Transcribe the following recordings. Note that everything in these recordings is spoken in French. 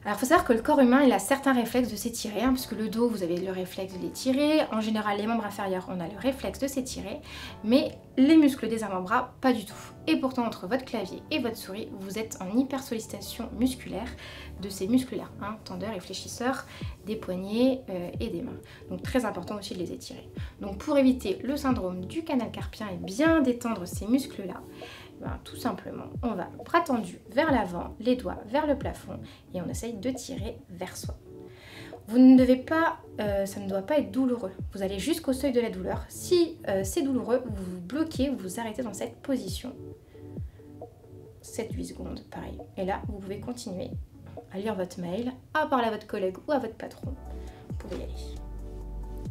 Alors il faut savoir que le corps humain il a certains réflexes de s'étirer, hein, parce que le dos vous avez le réflexe de l'étirer, en général les membres inférieurs on a le réflexe de s'étirer, mais les muscles des avant-bras pas du tout. Et pourtant entre votre clavier et votre souris vous êtes en hyper sollicitation musculaire de ces muscles-là, hein, tendeurs et fléchisseurs des poignets et des mains. Donc très important aussi de les étirer. Donc pour éviter le syndrome du canal carpien et bien détendre ces muscles-là, ben, tout simplement, on va bras tendus vers l'avant, les doigts vers le plafond et on essaye de tirer vers soi. Vous ne devez pas, ça ne doit pas être douloureux. Vous allez jusqu'au seuil de la douleur. Si c'est douloureux, vous vous bloquez, vous vous arrêtez dans cette position. 7-8 secondes, pareil. Et là, vous pouvez continuer à lire votre mail, à parler à votre collègue ou à votre patron. Vous pouvez y aller.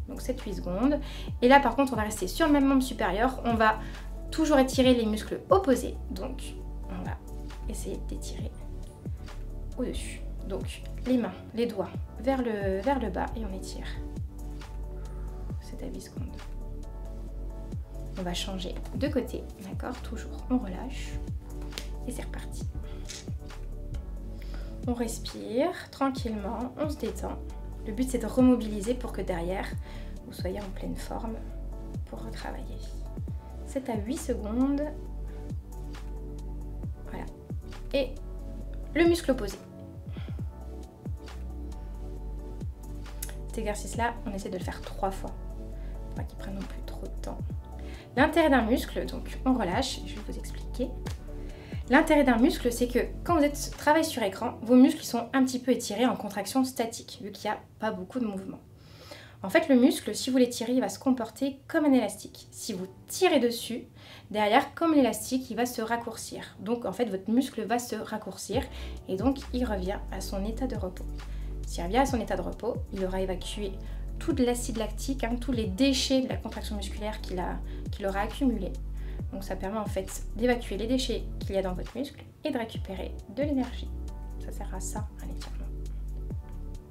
Donc 7-8 secondes. Et là, par contre, on va rester sur le même membre supérieur. On va toujours étirer les muscles opposés, donc on va essayer d'étirer au-dessus. Donc les mains, les doigts vers le bas et on étire. 7 à 8 secondes. On va changer de côté, d'accord? Toujours, on relâche et c'est reparti. On respire tranquillement, on se détend. Le but c'est de remobiliser pour que derrière vous soyez en pleine forme pour retravailler. 7 à 8 secondes. Voilà. Et le muscle opposé. Cet exercice-là, on essaie de le faire 3 fois. Pour pas qu'il prenne non plus trop de temps. L'intérêt d'un muscle, donc on relâche, je vais vous expliquer. L'intérêt d'un muscle, c'est que quand vous travaillez sur écran, vos muscles sont un petit peu étirés en contraction statique, vu qu'il n'y a pas beaucoup de mouvement. En fait, le muscle, si vous l'étirez, il va se comporter comme un élastique. Si vous tirez dessus, derrière, comme l'élastique, il va se raccourcir. Donc, en fait, votre muscle va se raccourcir et donc, il revient à son état de repos. S'il revient à son état de repos, il aura évacué tout l'acide lactique, hein, tous les déchets de la contraction musculaire qu'il aura accumulé. Donc, ça permet en fait d'évacuer les déchets qu'il y a dans votre muscle et de récupérer de l'énergie. Ça sert à ça, un étirement.